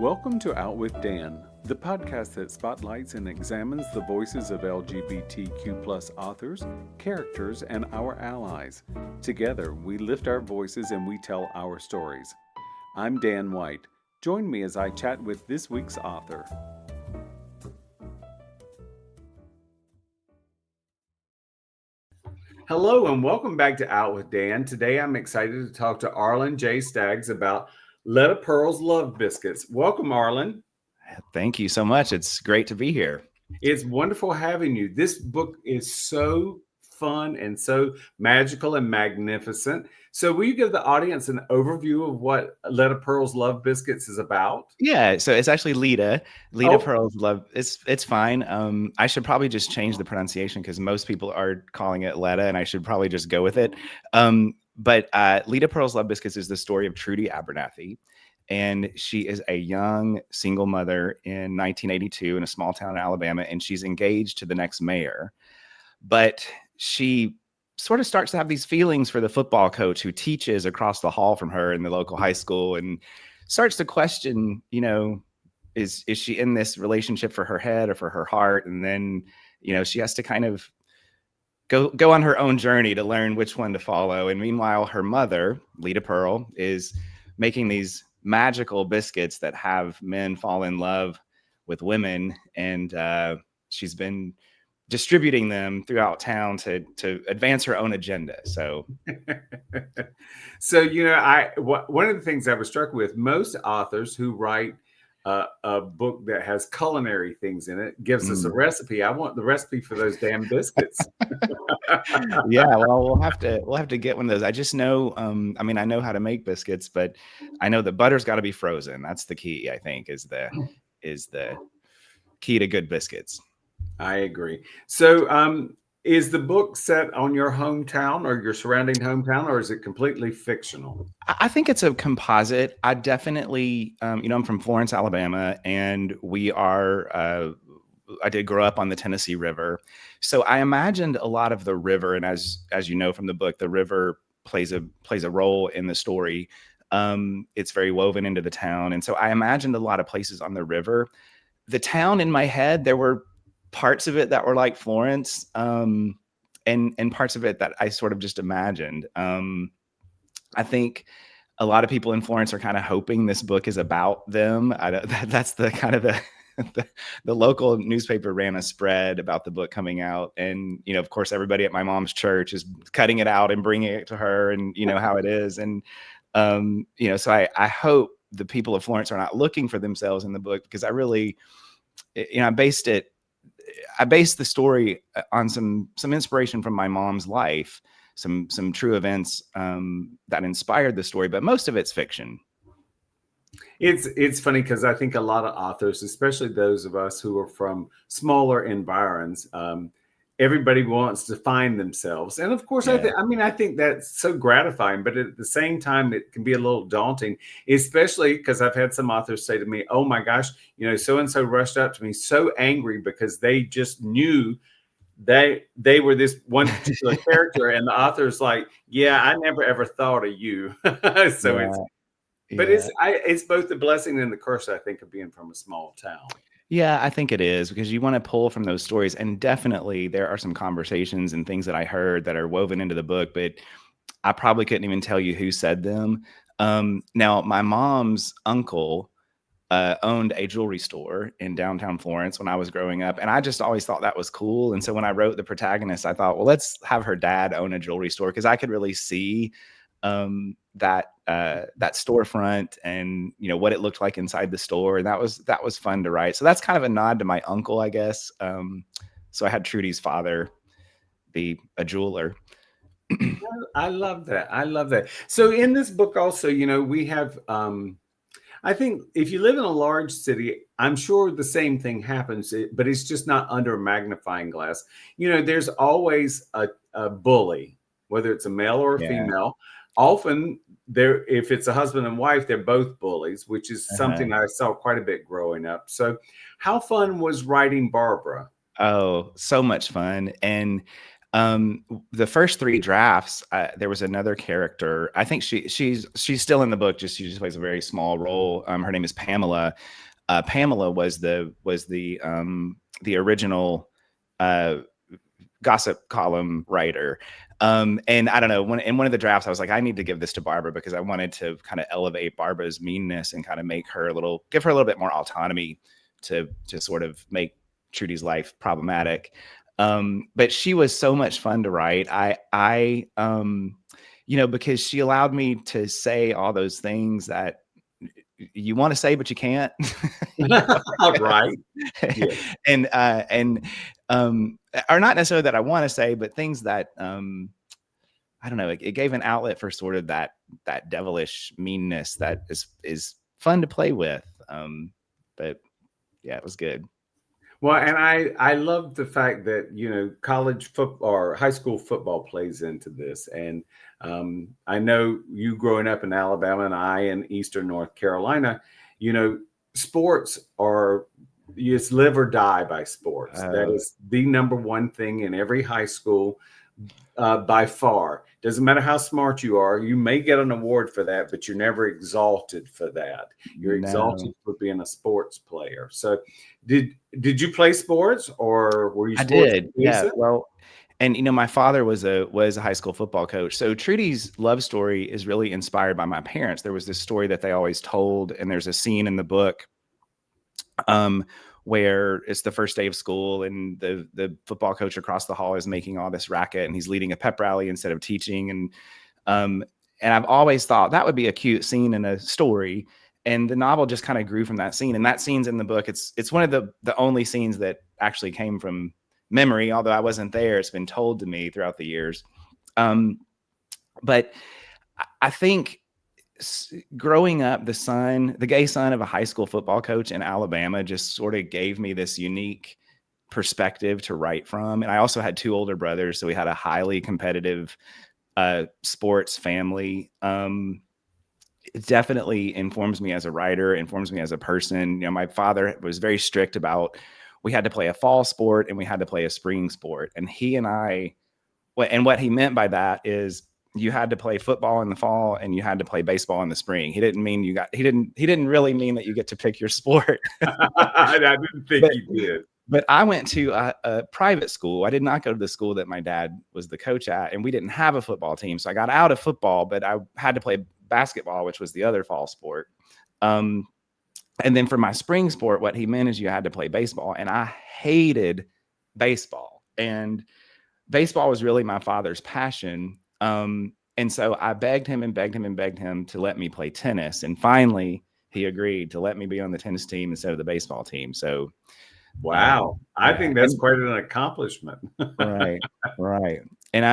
Welcome to Out with Dan, the podcast that spotlights and examines the voices of LGBTQ+ authors, characters, and our allies. Together, we lift our voices and we tell our stories. I'm Dan White. Join me as I chat with this week's author. Hello and welcome back to Out with Dan. Today I'm excited to talk to Arlon Jay Staggs about LETA PEARL'S Love Biscuits. Welcome, Arlon. Thank you so much. It's great to be here. It's wonderful having you. This book is so fun and so magical and magnificent. So will you give the audience an overview of what LETA PEARL'S Love Biscuits is about? Yeah, so it's actually LETA Pearl's Love. It's fine. I should probably just change the pronunciation because most people are calling it LETA, and I should probably just go with it. But LETA PEARL'S Love Biscuits is the story of Trudy Abernathy. And she is a young single mother in 1982 in a small town in Alabama, and she's engaged to the next mayor. But she sort of starts to have these feelings for the football coach who teaches across the hall from her in the local high school, and starts to question, is she in this relationship for her head or for her heart? And then, she has to kind of go on her own journey to learn which one to follow. And meanwhile, her mother, LETA Pearl, is making these magical biscuits that have men fall in love with women. And she's been distributing them throughout town to advance her own agenda. So, one of the things I was struck with, most authors who write a book that has culinary things in it gives us a recipe. I want the recipe for those damn biscuits. Yeah, well, we'll have to get one of those. I just know, I know how to make biscuits, but I know the butter's got to be frozen. That's the key, I think, is the key to good biscuits. I agree. So, is the book set on your hometown or your surrounding hometown, or is it completely fictional? I think it's a composite. I definitely, I'm from Florence, Alabama, and I did grow up on the Tennessee River. So I imagined a lot of the river. And as you know from the book, the river plays a role in the story. It's very woven into the town. And so I imagined a lot of places on the river. The town in my head, there were parts of it that were like Florence, and parts of it that I sort of just imagined. I think a lot of people in Florence are kind of hoping this book is about them. That's the kind of the local newspaper ran a spread about the book coming out, and of course everybody at my mom's church is cutting it out and bringing it to her, and how it is, and so I hope the people of Florence are not looking for themselves in the book, because I really, I based the story on some inspiration from my mom's life, some true events that inspired the story, but most of it's fiction. It's funny because I think a lot of authors, especially those of us who are from smaller environs, everybody wants to find themselves. And of course, Yeah. I think that's so gratifying, but at the same time, it can be a little daunting, especially because I've had some authors say to me, oh my gosh, so-and-so rushed up to me so angry because they just knew they were this one particular character. And the author's like, yeah, I never ever thought of you. So yeah. It's both the blessing and the curse, I think, of being from a small town. Yeah, I think it is, because you want to pull from those stories, and definitely there are some conversations and things that I heard that are woven into the book, but I probably couldn't even tell you who said them. Now, my mom's uncle owned a jewelry store in downtown Florence when I was growing up, and I just always thought that was cool. And so when I wrote the protagonist, I thought, well, let's have her dad own a jewelry store, because I could really see that storefront and what it looked like inside the store, and that was fun to write. So that's kind of a nod to my uncle, I guess. So I had Trudy's father be a jeweler. I love that. So in this book also, we have I think if you live in a large city, I'm sure the same thing happens, but it's just not under a magnifying glass. There's always a bully, whether it's a male or a female. Often if it's a husband and wife, they're both bullies, which is something I saw quite a bit growing up. So how fun was writing Barbara? Oh, so much fun. And The first 3 drafts, there was another character. I think she's still in the book. She just plays a very small role. Her name is Pamela. Pamela was the original gossip column writer. And I don't know, in one of the drafts, I was like, I need to give this to Barbara because I wanted to kind of elevate Barbara's meanness and kind of give her a little bit more autonomy to sort of make Trudy's life problematic. But she was so much fun to write. I because she allowed me to say all those things that you want to say, but you can't. Right. Yeah. and or not necessarily that I want to say, but things that I don't know. It gave an outlet for sort of that devilish meanness that is fun to play with. But yeah, it was good. Well, and I love the fact that college football or high school football plays into this, and I know you growing up in Alabama and I in Eastern North Carolina, sports are it's live or die by sports. That is the number one thing in every high school. By far, doesn't matter how smart you are. You may get an award for that, but you're never exalted for that. You're exalted for being a sports player. So, did you play sports, or were you? I did. Yeah. Well, and my father was a high school football coach. So Trudy's love story is really inspired by my parents. There was this story that they always told, and there's a scene in the book where it's the first day of school and the football coach across the hall is making all this racket and he's leading a pep rally instead of teaching. And I've always thought that would be a cute scene in a story. And the novel just kind of grew from that scene. And that scene's in the book. It's one of the only scenes that actually came from memory, although I wasn't there. It's been told to me throughout the years. But I think growing up, the gay son of a high school football coach in Alabama just sort of gave me this unique perspective to write from. And I also had 2 older brothers, so we had a highly competitive sports family. It definitely informs me as a writer, informs me as a person. My father was very strict about, we had to play a fall sport and we had to play a spring sport. And what he meant by that is you had to play football in the fall and you had to play baseball in the spring. He didn't really mean that you get to pick your sport. I didn't think he did. But I went to a private school. I did not go to the school that my dad was the coach at, and we didn't have a football team. So I got out of football, but I had to play basketball, which was the other fall sport. And then for my spring sport, what he meant is you had to play baseball, and I hated baseball. And baseball was really my father's passion. And so I begged him to let me play tennis. And finally he agreed to let me be on the tennis team instead of the baseball team. So, wow. I think that's quite an accomplishment. Right. And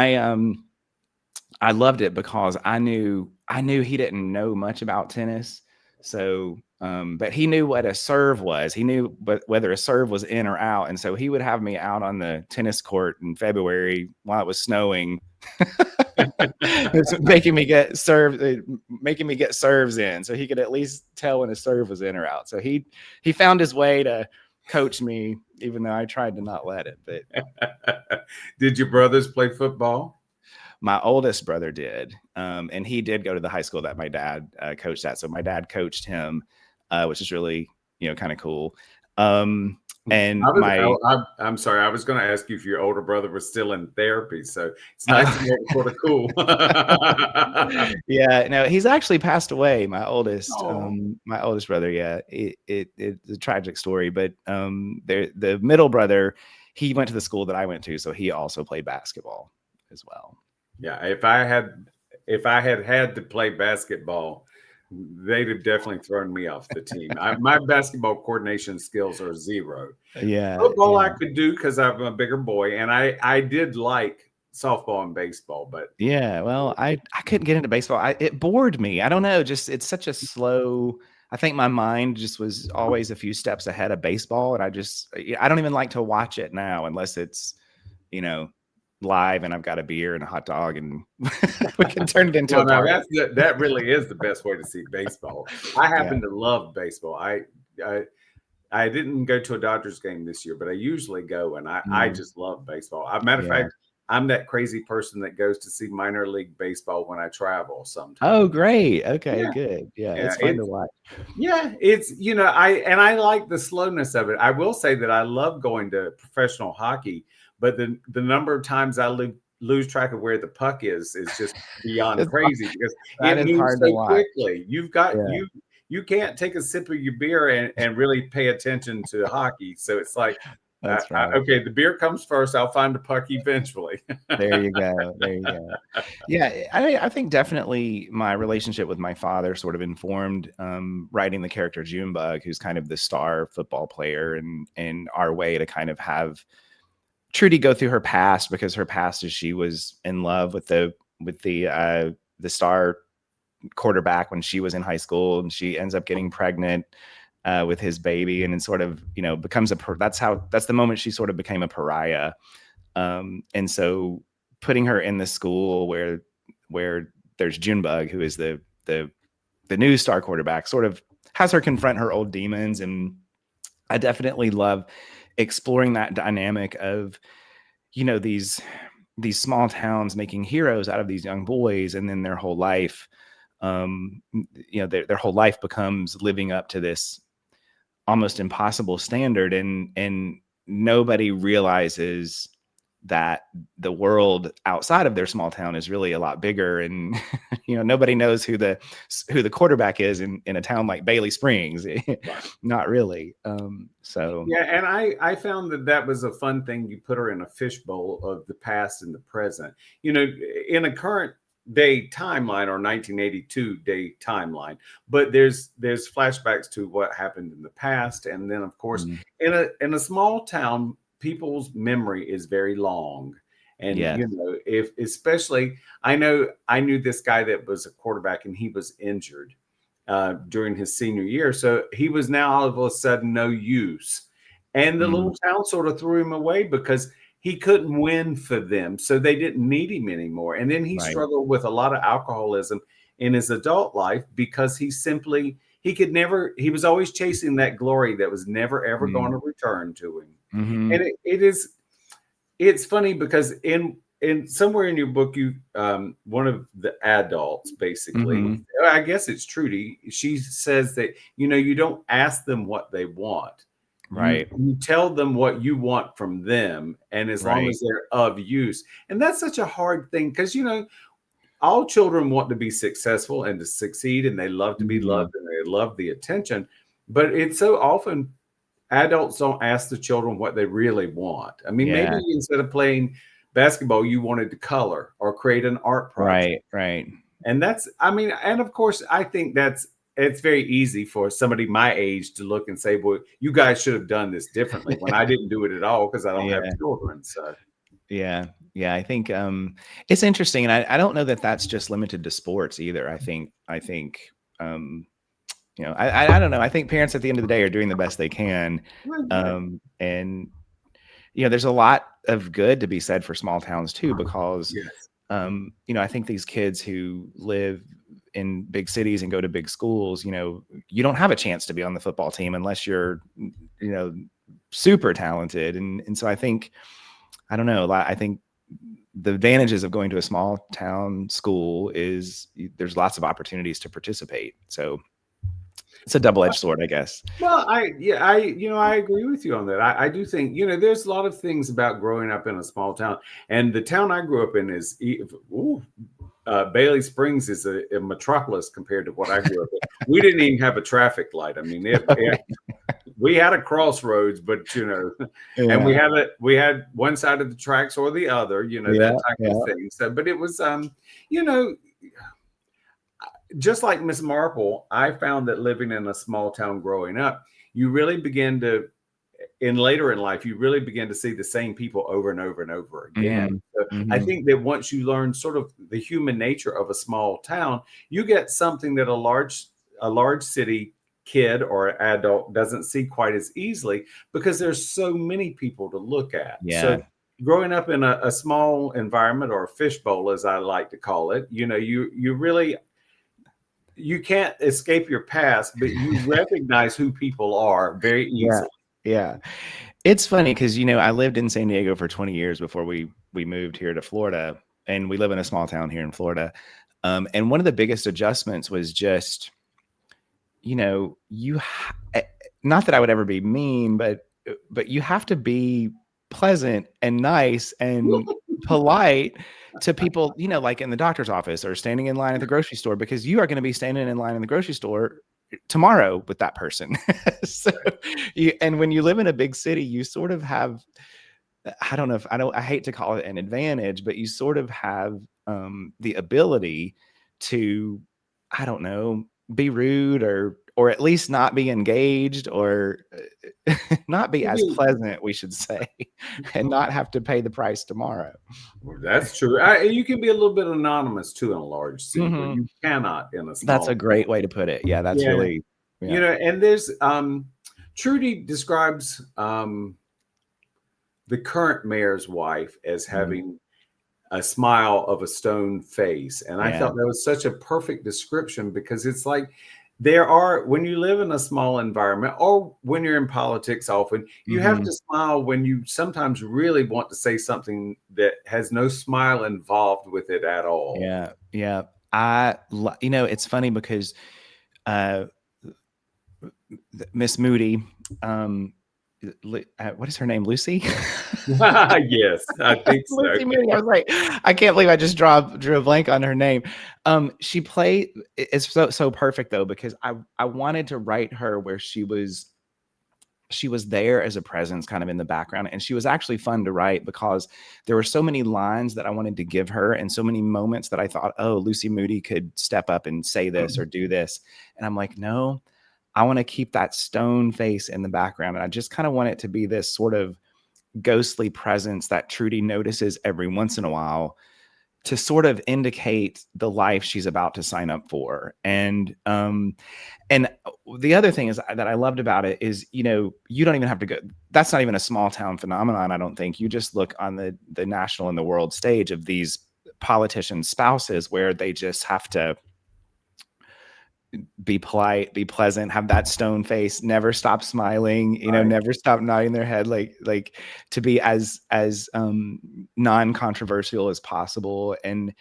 I loved it because I knew he didn't know much about tennis. So, but he knew what a serve was. He knew whether a serve was in or out. And so he would have me out on the tennis court in February while it was snowing, making me get serves in, so he could at least tell when a serve was in or out. So he found his way to coach me, even though I tried to not let it. But did your brothers play football? My oldest brother did, and he did go to the high school that my dad coached at. So my dad coached him, which is really kind of cool. And I'm sorry, I was going to ask you if your older brother was still in therapy. So it's nice to get sort of cool. Yeah, no, he's actually passed away. My oldest brother. Yeah, it's a tragic story, but the middle brother, he went to the school that I went to, so he also played basketball as well. Yeah, if I had to play basketball, they'd have definitely thrown me off the team. My basketball coordination skills are zero. Yeah, football I could do because I'm a bigger boy, and I did like softball and baseball, but yeah, well, I couldn't get into baseball. It bored me. I don't know, just it's such a slow. I think my mind just was always a few steps ahead of baseball, and I don't even like to watch it now unless it's live and I've got a beer and a hot dog and we can turn it into a party. That really is the best way to see baseball. I happen to love baseball. I didn't go to a Dodgers game this year, but I usually go, and I just love baseball. Matter of fact, I'm that crazy person that goes to see minor league baseball when I travel sometimes. Oh, great. Okay, Yeah. good. Yeah, Yeah. it's fun to watch. Yeah, it's, I like the slowness of it. I will say that I love going to professional hockey, but the number of times I lose track of where the puck is just beyond crazy because That it is moves hard to so watch. quickly. Yeah, You can't take a sip of your beer and really pay attention to hockey. So it's like, that's right. okay, the beer comes first. I'll find the puck eventually. There you go. There you go. Yeah, I think definitely my relationship with my father sort of informed writing the character Junebug, who's kind of the star football player, and our way to kind of have Trudy go through her past, because her past is she was in love with the star quarterback when she was in high school, and she ends up getting pregnant with his baby, and it sort of becomes that's the moment she sort of became a pariah. And so putting her in the school where there's Junebug, who is the new star quarterback, sort of has her confront her old demons. And I definitely love exploring that dynamic of these small towns making heroes out of these young boys, and then their whole life their whole life becomes living up to this almost impossible standard, and nobody realizes that the world outside of their small town is really a lot bigger. And nobody knows who the quarterback is in a town like Bailey Springs. Not really. So yeah, and I found that was a fun thing. You put her in a fishbowl of the past and the present. In a current day timeline or 1982 day timeline, but there's flashbacks to what happened in the past, and then of course in a small town, people's memory is very long. And yeah. if especially, I knew this guy that was a quarterback, and he was injured during his senior year, so he was now all of a sudden no use, and the little town sort of threw him away because he couldn't win for them, so they didn't need him anymore. And then he struggled with a lot of alcoholism in his adult life because he was always chasing that glory that was never ever going to return to him. And it's funny because in somewhere in your book, you one of the adults, basically, I guess it's Trudy, she says that you don't ask them what they want. Right. You tell them what you want from them, and as long as they're of use. And that's such a hard thing because all children want to be successful and to succeed, and they love to be loved, and they love the attention. But it's so often adults don't ask the children what they really want. I mean, maybe instead of playing basketball, you wanted to color or create an art project. Right. And and of course, I think it's very easy for somebody my age to look and say, well, you guys should have done this differently, when I didn't do it at all because I don't have children. So yeah, I think it's interesting, and I don't know that that's just limited to sports either. I think I don't know. I think parents at the end of the day are doing the best they can. And there's a lot of good to be said for small towns too, because I think these kids who live in big cities and go to big schools, you don't have a chance to be on the football team unless you're super talented. And so I think, I don't know, I think the advantages of going to a small town school is there's lots of opportunities to participate. So it's a double-edged sword, I guess. Well, I agree with you on that. I do think, there's a lot of things about growing up in a small town, and the town I grew up in is, Bailey Springs is a metropolis compared to what I grew up in. We didn't even have a traffic light. I mean, we had a crossroads, but and we had one side of the tracks or the other, that type of thing. So, but it was, just like Miss Marple, I found that living in a small town growing up, you really begin to, later in life, you really begin to see the same people over and over and over again. So I think that once you learn sort of the human nature of a small town, you get something that a large city kid or adult doesn't see quite as easily, because there's so many people to look at. So growing up in a small environment, or a fishbowl, as I like to call it, you really, you can't escape your past, but you recognize who people are very easily. Yeah. It's funny because, you know, I lived in San Diego for 20 years before we moved here to Florida, and we live in a small town here in Florida. And one of the biggest adjustments was just, you know, not that I would ever be mean, but you have to be pleasant and nice and polite to people, you know, like in the doctor's office or standing in line at the grocery store, because you are going to be standing in line in the grocery store tomorrow with that person. So and when you live in a big city, you sort of have, I don't know if I hate to call it an advantage, but you sort of have the ability to, I don't know, be rude or at least not be engaged, or not be as pleasant, we should say, and not have to pay the price tomorrow. Well, that's true. You can be a little bit anonymous too in a large city where Mhm. you cannot in a That's small a town. great way to put it. Yeah, that's Yeah. really, You yeah. know, and there's Trudy describes the current mayor's wife as Mhm. having a smile of a stone face. And I Yeah. felt that was such a perfect description, because it's like there are, when you live in a small environment or when you're in politics, often you have Mhm. to smile when you sometimes really want to say something that has no smile involved with it at all. Yeah. Yeah. You know, it's funny because uh Miss Moody, um, what is her name? Lucy? Yes, I think so. Lucy Moody. I was like, I can't believe I just drew a blank on her name. She played, it's so perfect though, because I wanted to write her where she was there as a presence kind of in the background, and she was actually fun to write because there were so many lines that I wanted to give her and so many moments that I thought, oh, Lucy Moody could step up and say this or do this. And I'm like, no, I want to keep that stone face in the background. And I just kind of want it to be this sort of ghostly presence that Trudy notices every once in a while to sort of indicate the life she's about to sign up for. And the other thing is that I loved about it is, you know, you don't even have to go. That's not even a small town phenomenon, I don't think. You just look on the national and the world stage of these politicians' spouses where they just have to be polite, be pleasant, have that stone face, never stop smiling, you know, Right. never stop nodding their head, like to be as non-controversial as possible. And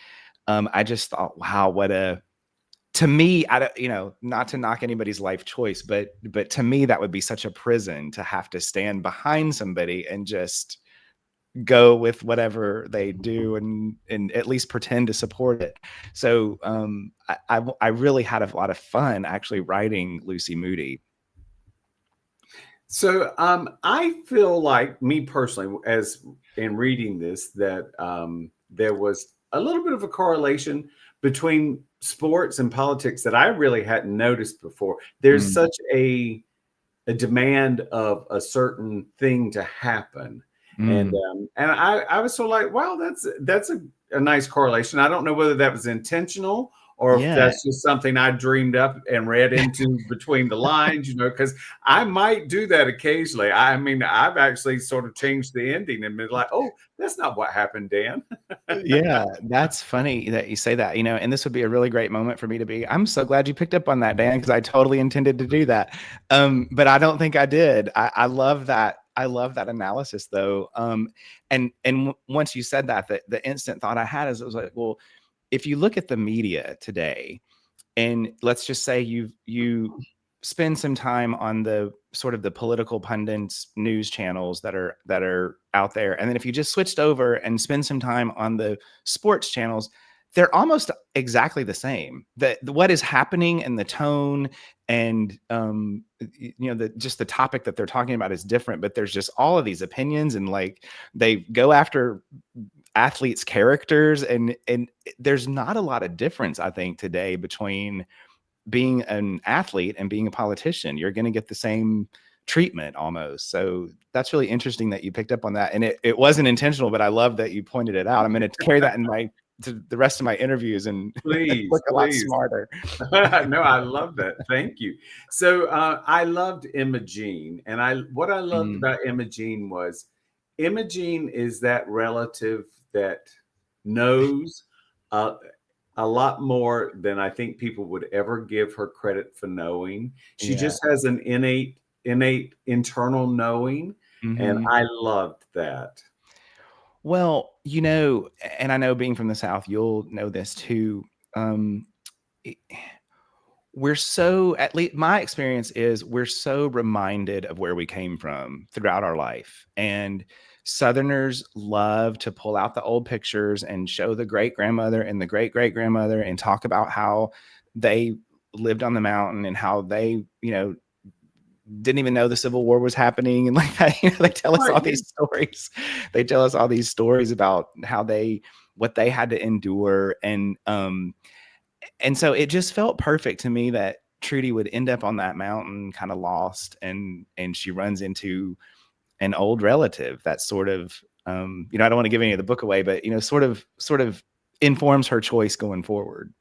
I just thought, wow, what a, to me, I don't, you know, not to knock anybody's life choice, but to me, that would be such a prison to have to stand behind somebody and just go with whatever they do and at least pretend to support it. So I really had a lot of fun actually writing Lucy Moody. So I feel like, me personally, as in reading this, that there was a little bit of a correlation between sports and politics that I really hadn't noticed before. There's Mm, such a demand of a certain thing to happen, mm, and I was sort of like, wow, that's a nice correlation. I don't know whether that was intentional or if yeah. that's just something I dreamed up and read into between the lines, you know, because I might do that occasionally. I mean, I've actually sort of changed the ending and been like, oh, that's not what happened, Dan. Yeah, that's funny that you say that, you know, and this would be a really great moment for me to be, I'm so glad you picked up on that, Dan, because I totally intended to do that. But I don't think I did. I love that. I love that analysis though. Once you said that, the instant thought I had is, it was like, well, if you look at the media today, and let's just say you spend some time on the sort of the political pundits news channels that are out there, and then if you just switched over and spend some time on the sports channels, they're almost exactly the same. What is happening and the tone and you know, just the topic that they're talking about is different, but there's just all of these opinions, and like they go after athletes' characters, and there's not a lot of difference, I think, today between being an athlete and being a politician. You're going to get the same treatment almost. So that's really interesting that you picked up on that. And it wasn't intentional, but I love that you pointed it out. I'm going to carry that in my to the rest of my interviews and Please, look a lot please. smarter. No, I love that. Thank you. So I loved Imogene, and I what I loved Mm, about Imogene was Imogene is that relative that knows uh, a lot more than I think people would ever give her credit for knowing. She yeah. just has an innate internal knowing. And Mhm. I loved that. Well, you know, and I know being from the South, you'll know this too. Um, it- we're so, at least my experience is, we're so reminded of where we came from throughout our life. And Southerners love to pull out the old pictures and show the great grandmother and the great great grandmother and talk about how they lived on the mountain and how they, you know, didn't even know the Civil War was happening and like that. You know, they tell us Right. all these stories. They tell us all these stories about how they, what they had to endure. And so it just felt perfect to me that Trudy would end up on that mountain kind of lost, and she runs into an old relative that sort of, you know, I don't want to give any of the book away, but you know, sort of informs her choice going forward.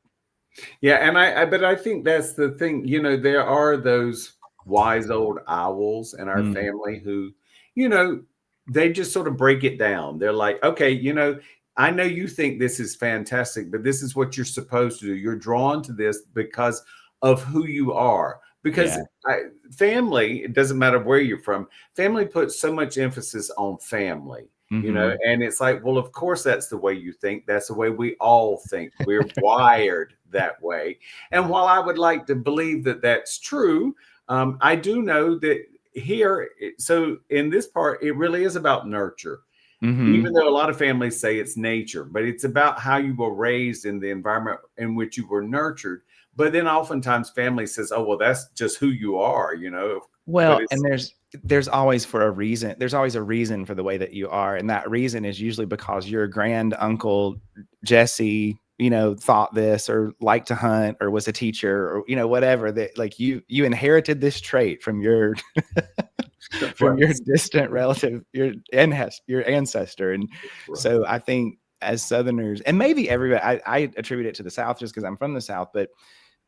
Yeah, and but I think that's the thing. You know, there are those wise old owls in our Mm, family who, you know, they just sort of break it down. They're like, okay, you know, I know you think this is fantastic, but this is what you're supposed to do. You're drawn to this because of who you are. Because yeah. family, it doesn't matter where you're from, family puts so much emphasis on family. You know, Hmm. and it's like, well, of course, that's the way you think. That's the way we all think. We're wired that way. And while I would like to believe that that's true, I do know that here, so in this part, it really is about nurture. Even Hmm. though a lot of families say it's nature, but it's about how you were raised in the environment in which you were nurtured. But then oftentimes family says, oh, well, that's just who you are, you know, but Well, and it's there's always for a reason. There's always a reason for the way that you are, and that reason is usually because your grand uncle Jesse, you know, thought this or liked to hunt or was a teacher or you know whatever that like you inherited this trait from your right. distant relative, your ancestor, and Right. so I think as Southerners and maybe everybody, I attribute it to the South just because I'm from the South, but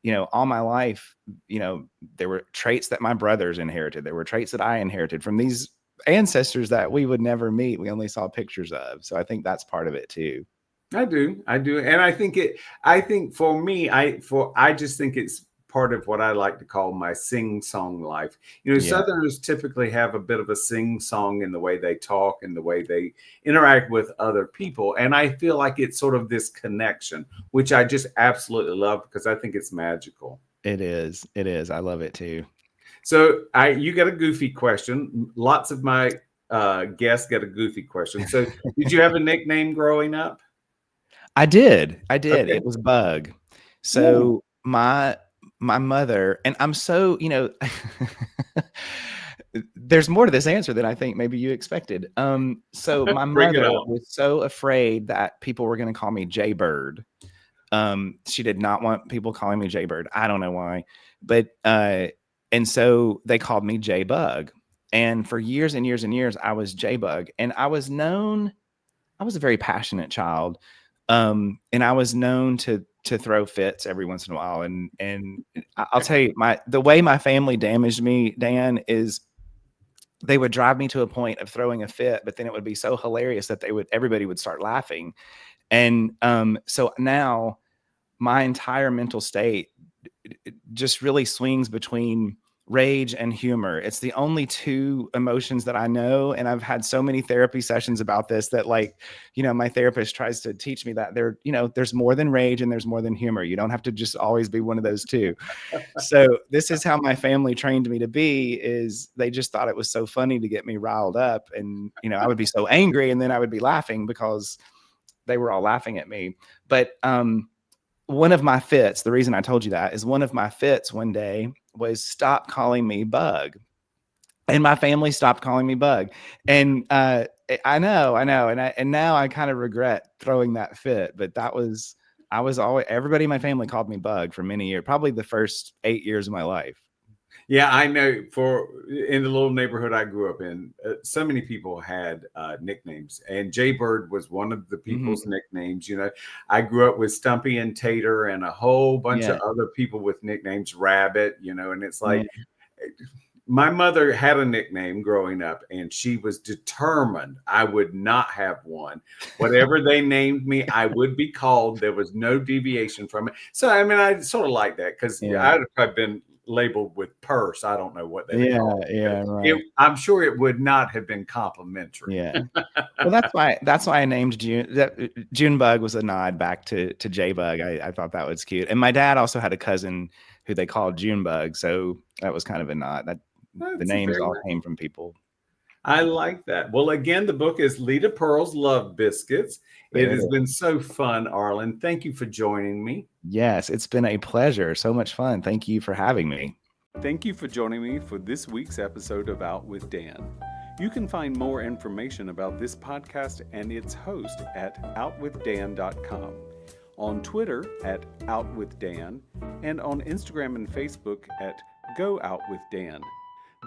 you know, all my life, you know, there were traits that my brothers inherited. There were traits that I inherited from these ancestors that we would never meet. We only saw pictures of. So I think that's part of it too. I do, and I think it. I think for me, I just think it's part of what I like to call my sing-song life. You know, Yeah, Southerners typically have a bit of a sing-song in the way they talk and the way they interact with other people, and I feel like it's sort of this connection, which I just absolutely love because I think it's magical. it is. It is. I love it too. So, you got a goofy question. Lots of my guests get a goofy question. So, did you have a nickname growing up? I did. I did. Okay. It was Bug. Ooh, So my mother and I'm so, you know, there's more to this answer than I think maybe you expected. So my bring it mother on. was so afraid that people were going to call me Jaybird. She did not want people calling me Jaybird. I don't know why, but and so they called me Jaybug. And for years and years and years, I was Jaybug, and I was known. I was a very passionate child, and I was known to throw fits every once in a while. And I'll tell you, the way my family damaged me, Dan, is they would drive me to a point of throwing a fit, but then it would be so hilarious that everybody would start laughing. And so now my entire mental state just really swings between rage and humor. It's the only two emotions that I know. And I've had so many therapy sessions about this that, like, you know, my therapist tries to teach me that you know, there's more than rage and there's more than humor. You don't have to just always be one of those two. So this is how my family trained me to be, is they just thought it was so funny to get me riled up. And, you know, I would be so angry and then I would be laughing because they were all laughing at me. But one of my fits, the reason I told you that is one of my fits one day was stop calling me Bug. And my family stopped calling me Bug. And I know. And now I kind of regret throwing that fit, but I was always, everybody in my family called me Bug for many years, probably the first 8 years of my life. Yeah, I know. For in the little neighborhood I grew up in, so many people had nicknames, and Jaybird was one of the people's Hmm. nicknames. You know, I grew up with Stumpy and Tater, and a whole bunch of Yeah. other people with nicknames, Rabbit. You know, and it's Yeah. like my mother had a nickname growing up, and she was determined I would not have one. Whatever they named me, I would be called. There was no deviation from it. So, I mean, I sort of like that because Yeah. I'd have probably been labeled with purse. I don't know what they Yeah, call it. yeah, right. I'm sure it would not have been complimentary. Yeah. Well, that's why I named Junebug was a nod back to J-Bug. I thought that was cute. And my dad also had a cousin who they called Junebug, so that was kind of a nod. That the That's names very all nice. came from people. I like that. Well, again, the book is Leta Pearl's Love Biscuits. It There it has is. been so fun, Arlon. Thank you for joining me. Yes, it's been a pleasure. So much fun. Thank you for having me. Thank you for joining me for this week's episode of Out with Dan. You can find more information about this podcast and its host at outwithdan.com, on Twitter at OutWithDan, and on Instagram and Facebook at GoOutWithDan.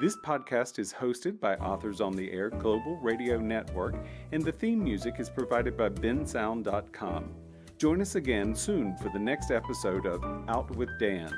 This podcast is hosted by Authors on the Air Global Radio Network, and the theme music is provided by bensound.com. Join us again soon for the next episode of Out with Dan.